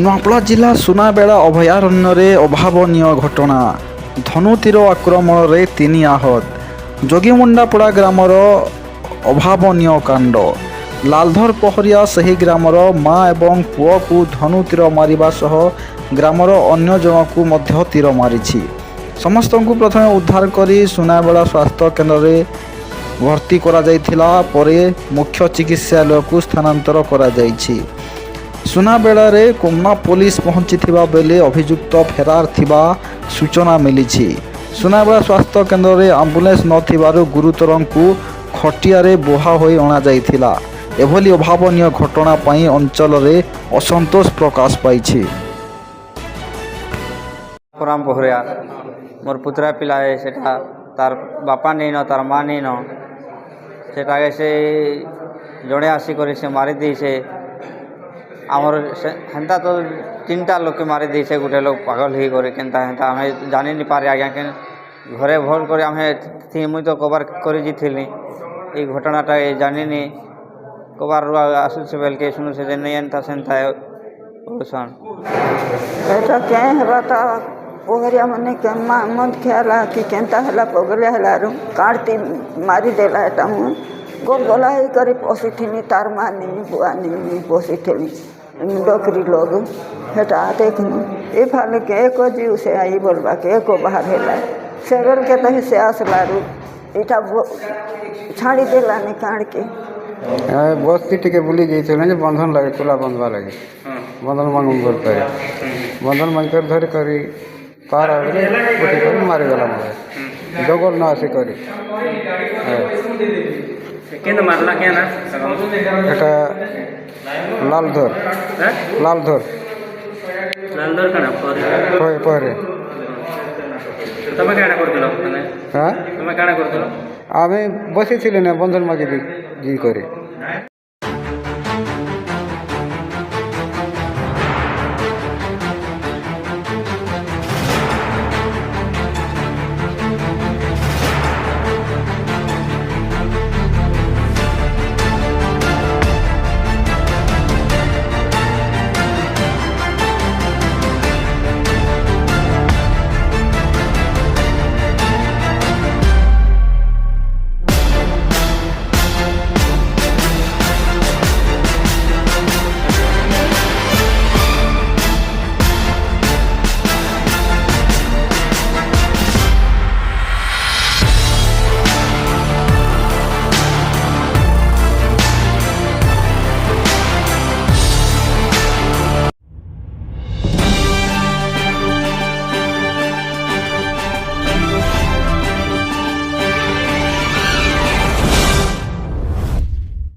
ନୂଆପଡ଼ା ଜିଲ୍ଲା ସୁନାବେଡ଼ା ଅଭୟାରଣ୍ୟରେ ଅଭାବନୀୟ ଘଟଣା। ଧନୁ ତୀର ଆକ୍ରମଣରେ 3 ଆହତ। ଯୋଗୀମୁଣ୍ଡାପଡ଼ା ଗ୍ରାମର ଅଭାବନୀୟ କାଣ୍ଡ। ଲାଲଧର ପହରିଆ ସେହି ଗ୍ରାମର ମା ଏବଂ ପୁଅକୁ ଧନୁ ତୀର ମାରିବା ସହ ଗ୍ରାମର ଅନ୍ୟ ଜଣକୁ ମଧ୍ୟ ତୀର ମାରିଛି। ସମସ୍ତଙ୍କୁ ପ୍ରଥମେ ଉଦ୍ଧାର କରି ସୁନାବେଡ଼ା ସ୍ୱାସ୍ଥ୍ୟ କେନ୍ଦ୍ରରେ ଭର୍ତ୍ତି କରାଯାଇଥିଲା ପରେ ମୁଖ୍ୟ ଚିକିତ୍ସାଳୟକୁ ସ୍ଥାନାନ୍ତର କରାଯାଇଛି। ସୁନାବେଡ଼ାରେ କୋମା ପୋଲିସ ପହଞ୍ଚିଥିବା ବେଳେ ଅଭିଯୁକ୍ତ ଫେରାର ଥିବା ସୂଚନା ମିଳିଛି। ସୁନାବେଡ଼ା ସ୍ୱାସ୍ଥ୍ୟ କେନ୍ଦ୍ରରେ ଆମ୍ବୁଲାନ୍ସ ନଥିବାରୁ ଗୁରୁତରଙ୍କୁ ଖଟିଆରେ ବୋହା ହୋଇ ଅଣାଯାଇଥିଲା। ଏଭଳି ଅଭାବନୀୟ ଘଟଣା ପାଇଁ ଅଞ୍ଚଳରେ ଅସନ୍ତୋଷ ପ୍ରକାଶ ପାଇଛି। ରାମ ପହରିଆ ମୋର ପୁତୁରା ପିଲା ସେଟା ତାର ବାପା ନେଇନ ତାର ମା ନେଇନ ସେଟାକେ ସେ ଜଣେ ଆସିକରି ସେ ମାରି ଦେଇছে। ଆମର ହେନ୍ତା ତ 3ଟା ଲୋକ ମାରି ଦେଇছে। ଗୋଟେ ଲୋକ ପାଗଲ ହେଇକରି କେନ୍ତା ହେନ୍ତା ଆମେ ଜାଣି ନି ପାରି ଆଜ୍ଞା କେନ୍ ଘରେ ଭଲ କରି ଆମେ ମୁଇଁ ତ କବାର କରି ଯାଇଥିଲି ଏଇ ଘଟଣାଟା ଜାଣିନି କବାରରୁ ଆସୁଛି ବେଲକେ ଶୁଣୁছে ଯେ ନେଇ ଏନ୍ତା ସେନ୍ତା କରୁଛନ୍। ଏଟା କେଁ ହେବା ତା ପହରିଆ ମାନେ କେମା ମନ ଖେଲା କି କେନ୍ତା ହେଲା ପଗଲିଆ ହେଲାରୁ କାଢ଼ତି ମାରିଦେଲା। ଏଟା ମୁଁ ଗୋଲ ଗଲା ହେଇକରି ପଶିଥିନି ତାର ମା ନେଇ ବୁଆ ନେଇ ପଶିଥିଲି ଡକରି ଲୋକ ହେଟା ଦେଖନୁ ଏ ଫାଲେ କେ ଏକ जीव से आई बोलबा के एको बाहर हेला से बेल के तही से आसलारू इटा छाड़ी देलानी काढ़ के बस्ती टिके बुली जाइए जे बंधन लगे तुला बंधवा लगे बंधन मांग बोल करे बंधन मांग कर धर करी पार आगे उठी कर मारी गला मुझे जगल ना आसी करी केन मारला क्या ना এটা লালধর লালধর লালদর কানা পরে পরে তুমি কানা করছিল মানে হ্যাঁ তুমি কানা করছিল আমি বসেছিলেন না বন্ধন মাঝে জি করে